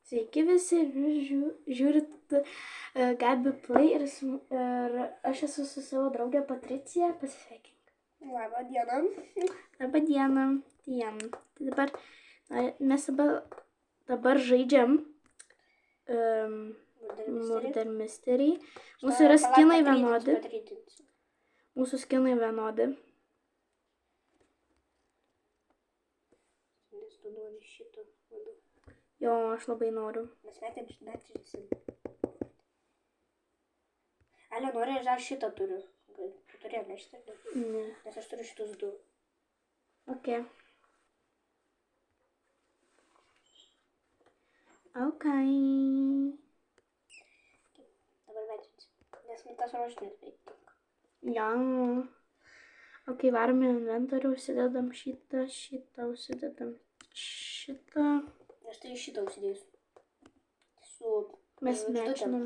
Sveiki visi, žiūrit Gabi Play ir aš esu su savo draugė Patricija, pasisveikink. Labą dieną. Labą dieną. Tai dabar mes dabar žaidžiam Murder Mystery. Mūsų yra skinai vienodi. Mūsų skinai vienodi. Nes tu nori šito. Jo, aš labai noriu. Mes metėsim. Ale, nori, aš dar šitą turiu. Tu turi, ne šitą? Ne. Nes aš turiu šitus du. Ok. Ok. Dabar metėsim. Nes man tas rožinis veikia. Ja. Ok, varom į inventorių, užsidedam šitą, užsidedam šitą. Aš tai šitą užsidėsiu. Mes mečinam.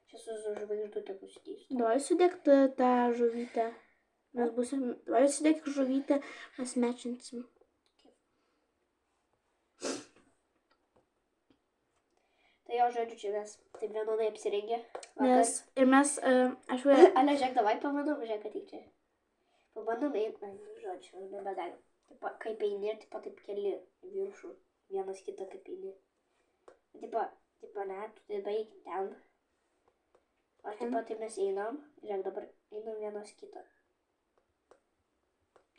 Čia su žvaigždutė užsidėsiu. Davai sudėk tą žuvytę. Mes būsim... Davai sudėk žuvytę, mes mečinsim. Tai jo, žodžiu, čia mes taip vienodai apsirengę. Nes ir mes... Ale, žiūrėk, davai pabandom, žiūrėk, kad tik čia. Pabandom eiti, žodžiu, nebegalim. Kaip eini ir taip keli viršų. Vienas kitą kaip eini. Tipo, ne, tu baig ten. O taip mes einam. Žiūrėk, dabar einam vienas kitą.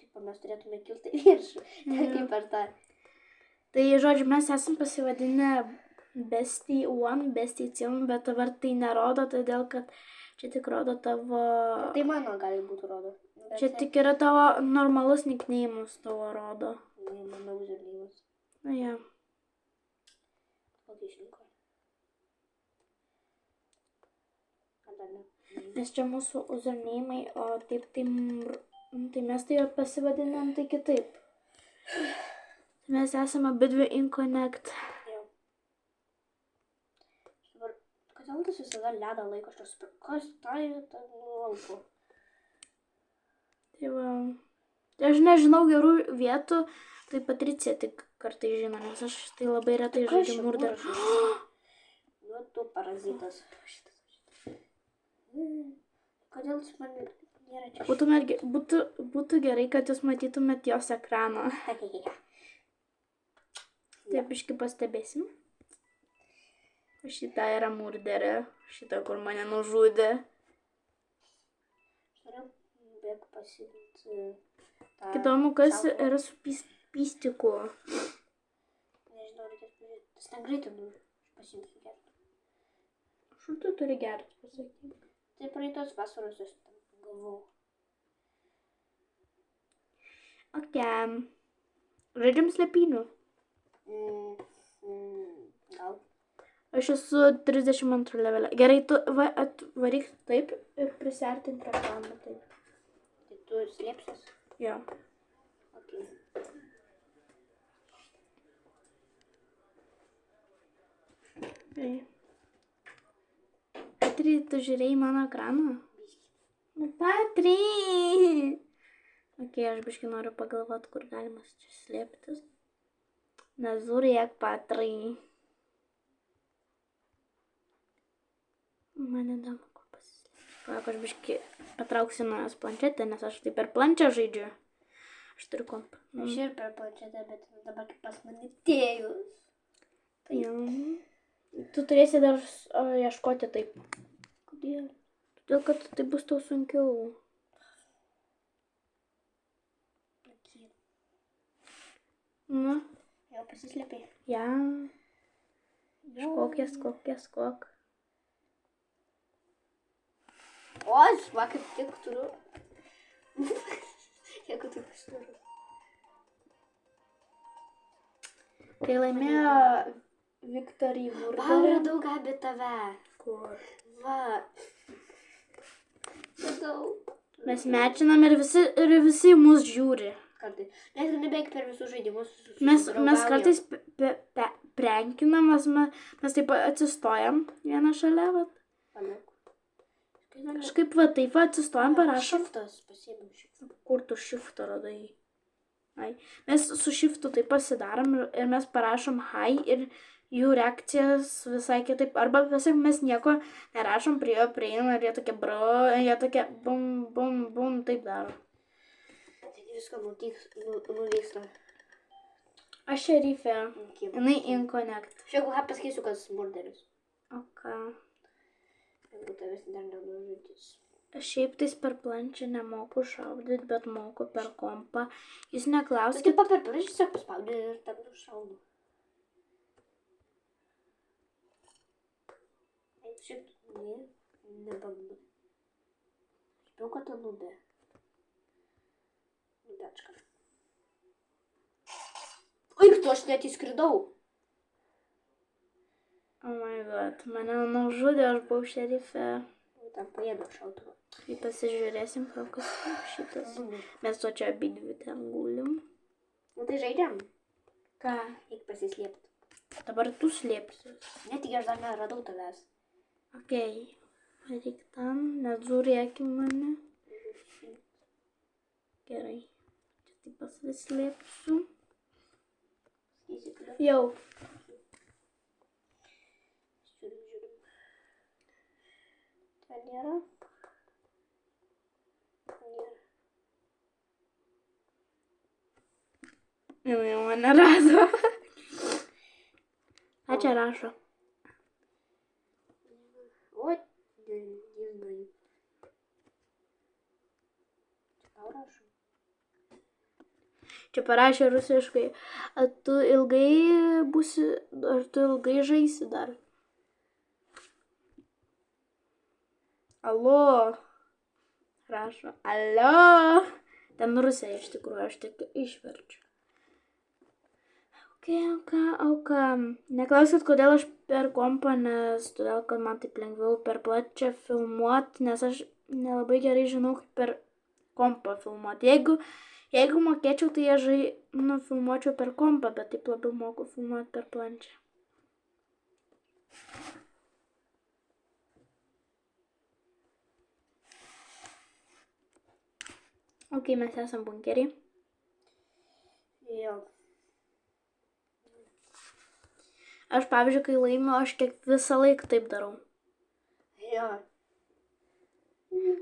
Tipo, mes turėtume kilti viršų. Kaip per tą. Tai, žodžiu, mes esam pasivadinę Bestie 1, Bestie 2, bet dabar tai nerodo, todėl kad čia tik rodo tavo... Tai mano gali būti rodo. Čia tik yra tavo normalus nickname'us tavo rodo. Ne, mano usernėjimas. Na, ja. Kokį išrinko? Nes čia mūsų usernėjiai, o taip, tai mes tai pasivadinam tai kitaip. Mes esame abidvi InConnect. Jau. Dabar, kodėl tas visada ledą laiko, aš tas kas tai lauko? Tai va. Aš nežinau gerų vietų, tai Patricija tik kartai žino, nes aš tai labai retai žaidžiu Murder. Nu, tu parazitas. Kodėl tu man nėra čia? Būtų gerai, kad jūs matytumėt jos ekraną. Taip, iški pastebėsim. Šita yra murderė. Šita, kur mane nužudė. Aš noriu bėg pasimti tą... Įdomu, kas yra su pystiku. Nežinau, reikės pažiūrėti. Tas ten greitai pasimti gerti. Šur tu turi gerti, pasakyk. Tai praeitos vasaros aš tam gavau. Ok. Žaidžiam slėpynių. Gal. Aš esu 32 levelė. Gerai, tu varyk taip ir prisiartink prie ekrano taip. Tai tu slėpsies? Jo. Ok. Patry, tu žiūrėjai mano ekraną? Nu, Patry! Ok, aš biškai noriu pagalvoti, kur galima čia slėptis. Nezūrėk, Patry. Man įdomu, kur pasislėpti. Palauk, aš biškai patrauksiu nuo jos planšetę, nes aš tai per planšetę žaidžiu. Aš turiu kompą. Aš ir per planšetę, bet dabar kaip pas mane tėjus. Tai tu turėsi dar ieškoti taip. Kodėl? Todėl, kad tai bus tau sunkiau. Na. Jau pasislėpiai. Ja. Skok. O, va, kaip tik turiu. Jeigu taip aš turiu. Tai laimėjo Victory Murder. Radau Gabi tave. Kur? Va. Radau. Mes mečinam ir visi mus žiūri. Kartai. Nes nebeik per visus žaidimus. Mes kartais prenkinam, mes taip atsistojam vieną šalia, vat. Paliuk. Kažkaip va taip atsistojam, parašom. Šiftas, pasiėmiau šiftą. Kur tu šiftą radai? Ai. Mes su šiftu tai pasidarom ir mes parašom hi ir jų reakcijas visai kitaip. Arba tiesiog mes nieko nerašom, prie jo prieinam ir jie tokie bro, jie tokie bum, bum, bum, taip daro. Tai viską nuvyksta. Aš šerifė. Jinai inconnect. Aš jeigu pasakysiu, kas murderis. Ok. Jeigu tavęs dar nenužudys. Šiaip tais per plančią nemoku šaudyti, bet moku per kompą. Jūs Tu neklauskit. taip per planšį tiesiog paspaudai ir tam nušaunu. Šiaip, nebandu. Žinau, kad tu nubė. Nubečka. Oi, tu aš net įskridau. Oh my god, mane nužudė, aš buvau šerifė. Tam paėdau šautuvą. Tai pasižiūrėsim, kokias šitas. Mes to čia abidvi ten gulim. Nu tai žaidžiam. Ką? Eik pasislėpti. Dabar tu slėpsi. Net tik aš dar neradau tavęs. Okei. Reik ten, nežiūrėkim mane. Gerai. Čia taip pasislėpsiu. Jau. Žiūrim. Ten nėra. Jau mane rado. Ką čia rašo? O, nežinau. Tau rašau. Čia parašė rusiškai. Ar tu ilgai būsi, ar tu ilgai žaisi dar? Alo. Rašo. Alo. Ten rusija iš tikrųjų, aš tik išverčiu. Ok. Neklauskit, kodėl aš per kompą, nes todėl, kad man taip lengviau per plačią filmuoti, nes aš nelabai gerai žinau, kaip per kompą filmuoti. Jeigu mokėčiau, tai aš filmuočiau per kompą, bet taip labiau moku filmuoti per plančią. Ok, mes esam bunkerį. Jo. Aš, pavyzdžiui, kai laimiu, aš visą laiką taip darau. Jo.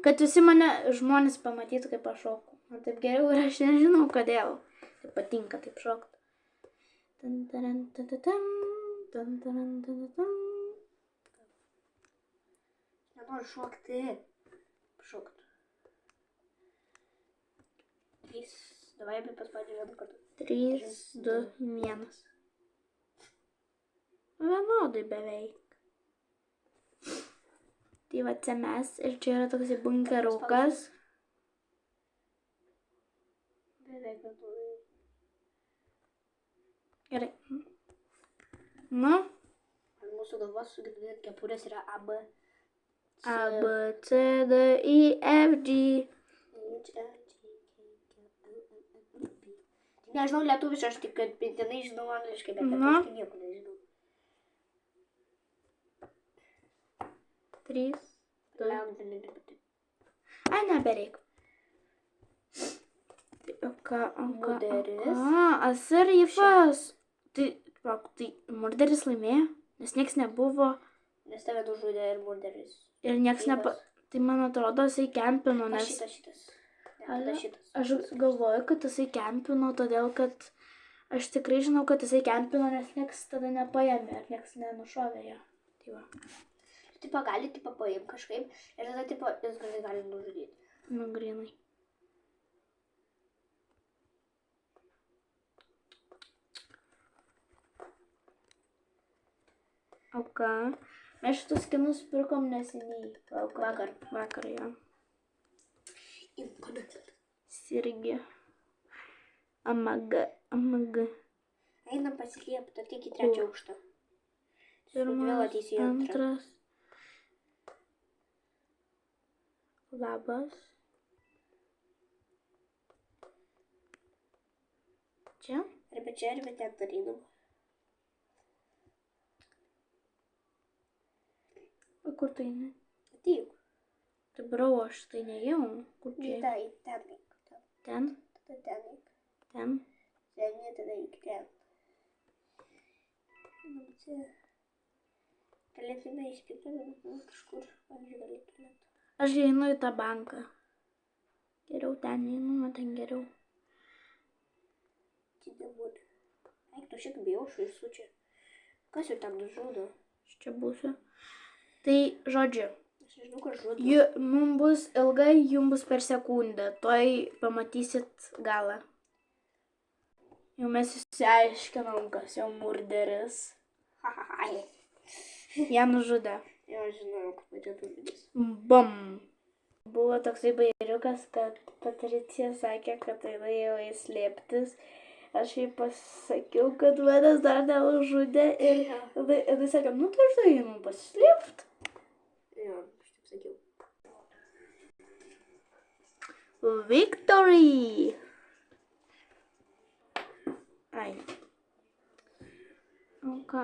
Kad visi mane žmonės pamatytų, kaip aš šoku. Man taip geriau ir aš nežinau, kodėl. Tai patinka taip šokti. Nenoriu šokti. Šokti. 3. Davai apie paspaudžiu vieną kartą. 3, 2, 1. Vienodai beveik. Tai va čia mes ir čia yra toksai bunkerukas. Beveik vienodai. Gerai. Nu, Ant mūsų galvos sugirdėt kepurės yra A, B, A, B, C, D, I, F, G. Nežinau lietuviškai, aš tik pintinai žinau angliškai, bet Na. lietuviškai nieko nežinau. 3, 2. Liaudį. Ai, nebereik. Murderis. Asirifas. Tai murderis laimėjo, nes nieks nebuvo Nes tave nužudė ir murderis. ir nieks Tai man atrodo, jisai kempino, nes Šitas. Ne, tada šitas. aš galvoju, kad jisai kempino, todėl kad aš tikrai žinau, kad jisai kempino, nes nieks tada nepaėmė ir nieks nenušovė jo. Tai va. Tipo gali paimti kažkaip ir tada jis gali nužudyti. Nu, grinai. O ką? Mes šitus skinus pirkom neseniai. Vakar, jo. Sirgi. Amaga. Einam pasislėpti, tik į 3 aukštą. Pirmas, antras. Labas. Čia? Arba čia, arba ten darydam. O kur tai ne? Ateik. Tai brau, aš tai neėjau. Kur čia? Ten eik. Ten? Tada ten eik. Ten? Seni tada iki ten. Galėtume išskirti kažkur, pavyzdžiui, galėtume. Aš einu į tą banką. Geriau ten einu, man ten geriau. Tidamud. Eik, tu šiek bijau, šviesų čia. Kas jau tam nužudo? Aš čia būsiu. Tai, žodžiu, Aš nežinau, kas žudo. mums bus ilgai, jums bus per sekundę. Toj pamatysit galą. Jau mes išsiaiškinom, kas jau murderis. Hahaha. Ją nužudė. Jo, žinau, kad čia nužudys. Bam. Buvo toksai bairiukas, kad Patricija sakė, kad jinai jau įslėptis. Aš jai pasakiau, kad manęs dar neužžudė ir jinai sakė, nu tai žinai, einu pasislėpt. Jo, aš taip sakiau. Victory! Ai.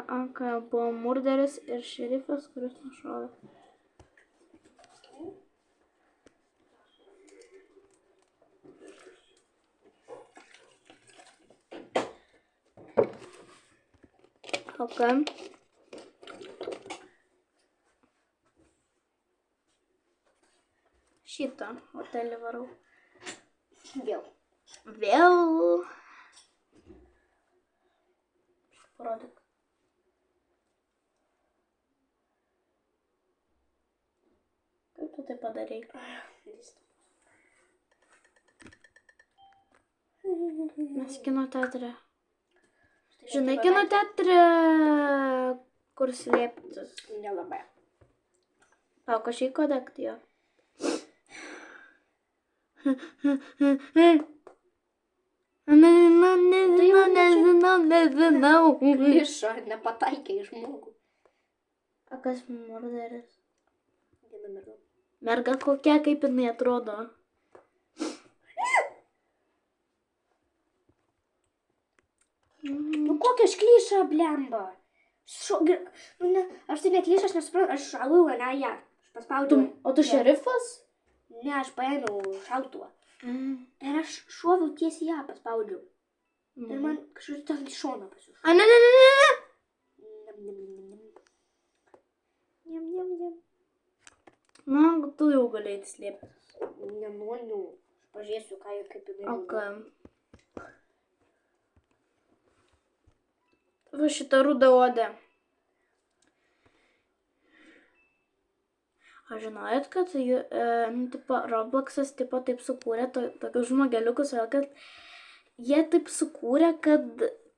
Anka buvo murderis ir šerifas, kuris nušovė. Okay. Šitą hotelį varau. Vėl. Vėl. Parodyk. Kaip tu tai padarei? Mes kino teatre. Žinai, kino teatre, kur slėptis. Nelabai. Palauk, aš į kodekt jo. Nežinau. Klišo, nepataikė į žmogų. A kas murderis? Viena merga. Merga kokia, kaip jinai atrodo? Nu kokia aš klišą, blemba? Nu ne, aš tai neklyšą, aš nesuprantu, aš šalau, ne ją. Aš paspaudžiau. O tu šerifas? Ne, aš paėmiau šautuvą. Ir aš šoviau tiesiai ją, paspaudžiau. Ir man kažkaip ten į šoną pasišau. A, ne. Niam. Na, tu jau galėjai slėptis. Nenoriu. Aš pažiūrėsiu, ką ir kaip jinai. Ok. Va šitą rudą odę. Aš žinojot, kad Robloxas taip sukūrė tokius žmogeliukus, kad jie taip sukūrė, kad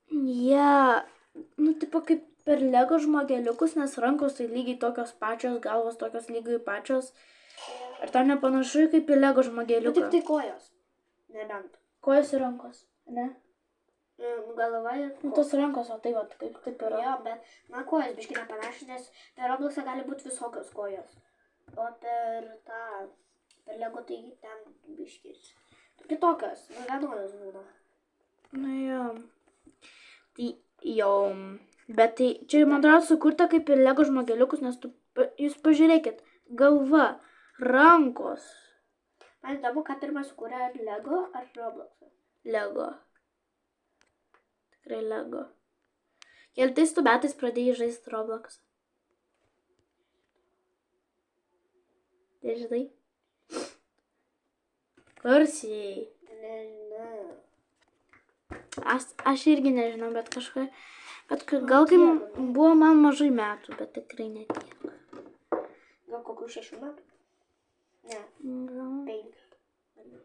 jie, kaip per Lego žmogeliukus, nes rankos tai lygiai tokios pačios, galvos tokios lygiai pačios. Ir tam nepanašu kaip į Lego žmogeliuką. Tik tai kojos. Nebent. Kojos ir rankos, ne? Galva ir... Tos rankos, o tai va, taip yra. Jo, bet man kojos biškai nepanašios, nes per Robloxą gali būti visokios kojos. O per Lego tai ten biškis. Kitokios, vienodos būna. Na jo. Tai jo. Bet tai čia, man atrodo, sukurta kaip ir Lego žmogeliukus, nes jūs pažiūrėkit. Galva, rankos. Man įdomu, ką pirmą sukūrė, ar Lego, ar Robloxą. Lego. Tikrai Lego. Keltais tu metais pradėjai žaisti Robloxą. Nežinai? Kursiai. Nežinau. Aš irgi nežinau, bet kažką... Bet gal kai buvo man mažai metų, bet tikrai ne tiek. Gal kokių 6 metų? Ne.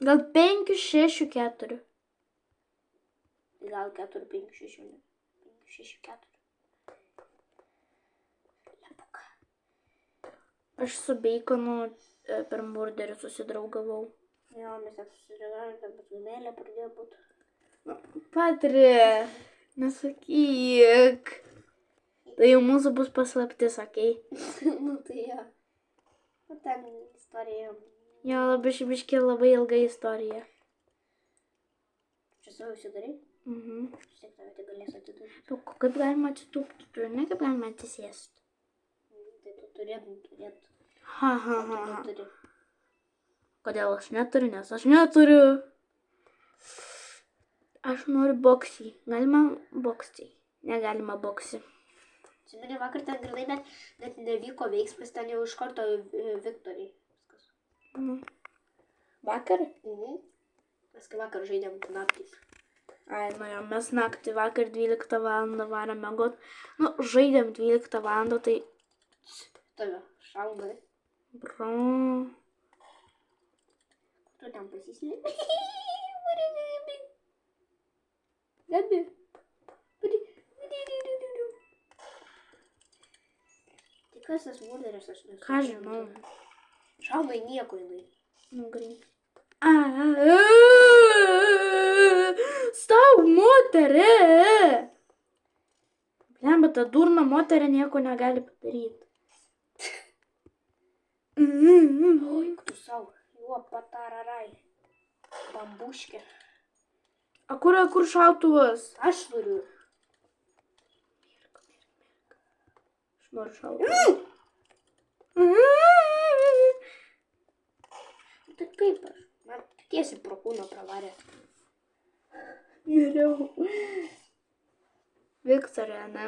Gal 5, 6, 4. Gal 4, 5, 6, 6, 4. Lepuka. Aš su Beikonu per murderį susidraugavau. Jo, mes susidraugavome, bet mėlė pradėjo būti. Patri, nesakyk. Tai jau mūsų bus paslaptis, okei? Nu tai jo. O ten istorija. Jo, labai ilga istorija. Čia savo įsidarai? Vis tiek tave tai galės atidaryti. Kaip galima atsitūpti? Tu žinai, kaip galima atsisėsti? Tai tu turėtum. Ha. Neturi. Kodėl aš neturiu, nes aš neturiu. Aš noriu boksį. Galima boksį. Negalima boksį. Atsimeni, vakar ten grinai net nevyko veiksmas, ten jau iš karto Viktoriai. Viskas. Vakar? Mes kai vakar žaidėm naktį. Ai, nu jo, mes naktį vakar 12 valandą varėm miegot. Nu, žaidėm 12 valandą, tai... Tave šaudai. Bro. Tu ten pasislėpi. Gabi. Tai kas tas murderis, aš nesu. Ką žinau. Šaudai nieko jinai. Nu, greit. Stau, moterį! Blem, bet ta durna moterį nieko negali padaryti. Oi, tu savo. Juo patararai. Bambuškė. A kur šautuvas? Aš turiu. Aš noriu šautuvą. Tai kaip aš? Man tiesiai pro kūną pravarė. Geriau. Viktorija, ne?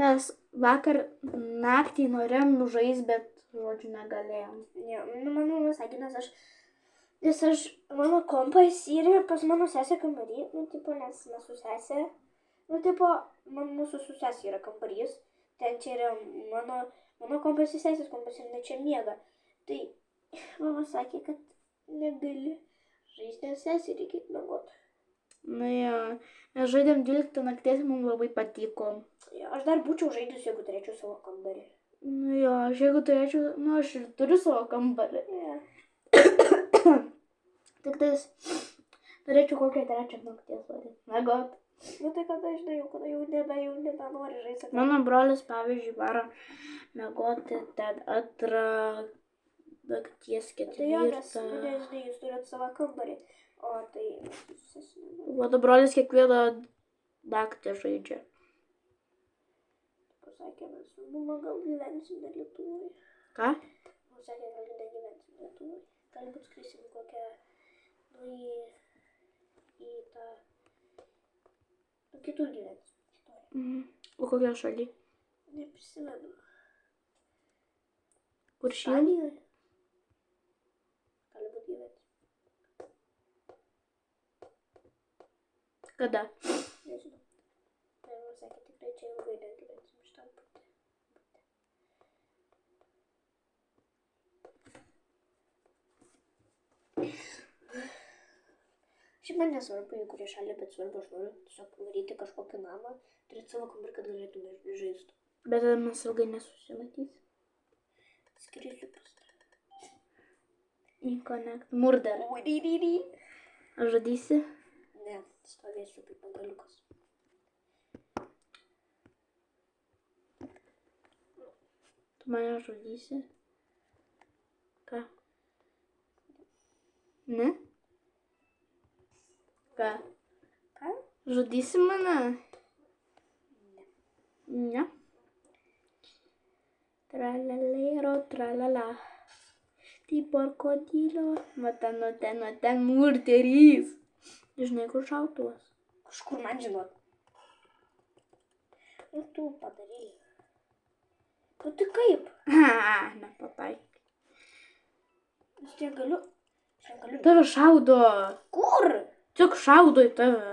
Nes vakar naktį norėjom žaisti, bet, žodžiu, negalėjom. Ne, nu, mano sakė, nes aš, mano kompas yra pas mano sesę kambarį, nu, tipo, nes mes su sesė, nu, tipo, mūsų su sesė yra kambarys, ten čia yra mano kompas ir sesės kompas ir ne čia miega. Tai mama sakė, kad negali žaisti, nes sesė reikia miegot. Nu jo, mes žaidėm 12 nakties, mums labai patiko. Ja, aš dar būčiau žaidus, jeigu turėčiau savo kambarį. Nu jo, aš jeigu turėčiau, nu aš ir turiu savo kambarį. Ja. Tik tais turėčiau kokią 3 nakties varyti. Miegot. Nu tai kada jau nebenori žaisti. Mano brolis, pavyzdžiui, varo miegoti ten 2 nakties 4. Tai jo, nes, nežinai, jūs turėt savo kambarį. O tai... Mano brolis kiekvieną naktį žaidžia. Pasakė, mes mama gal gyvensim ne Lietuvoje. Ką? Pasakė, gal negyvensim Lietuvoje. Galbūt skrisim kokią, nu, į tą... Nu, kitur gyvensim. O kokia šaly? Neprisimenu. Kur šaly? Danijoje. Galbūt gyvensim. Kada? Nežinau. Tai man sakė, tikrai čia ilgai negyvensim šitam būti. Šiaip man nesvarbu, į kurį šalį, bet svarbu, aš noriu tiesiog pavaryti kažkokį namą, turėti savo kambarį, kad galėtume žaisti. Bet tada mes ilgai nesusimatys. Skrisiu pas tave. Į connect. Murder. Ar žadysi? Ne, stovėsiu kaip pagaliukas. Tu mane žudysi? Ką? Ne? Ką? Ką? Žudysi mane? Ne. Tralalero, tralala. Tai porkodilo. Va ten murderys. Žinai, kur šautuvas? Kažkur man žinot. Nu tu padarai. Nu tai kaip? Nepataik. Aš čia galiu. Tave šaudo. Kur? Tik šaudo į tave.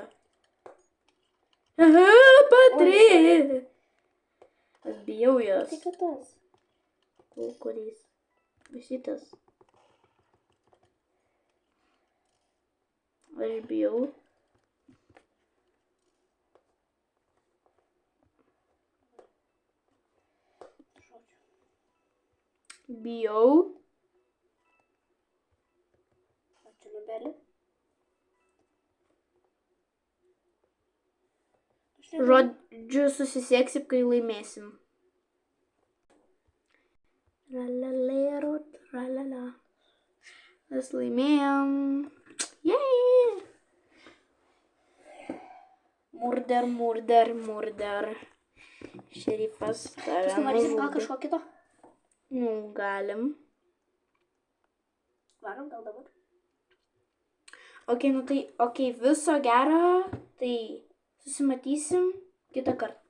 Patri. Aš bijau jos. Tai kad tas. Kuris? Šitas. Aš bijau. Bijau. Ačiū, Liubelė. Žodžiu, susisieksim, kai laimėsim. Tralalero, tralala. Mes laimėjom. Jei! Murder. Šerifas tave Pavarysim gal nužudė. kažko kito? Nu, galim. Varom gal dabar? Ok, nu tai, ok, viso gero, tai susimatysim kitą kartą.